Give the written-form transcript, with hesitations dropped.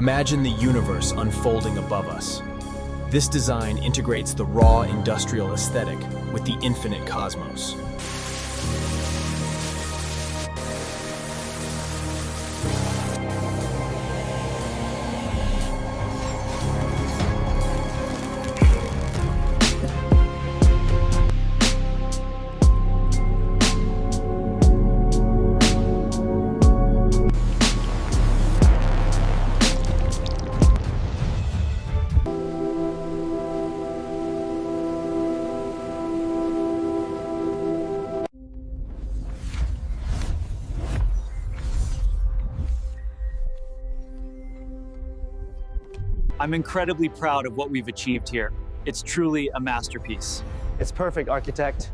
Imagine the universe unfolding above us. This design integrates the raw industrial aesthetic with the infinite cosmos. I'm incredibly proud of what we've achieved here. It's truly a masterpiece. It's perfect, architect.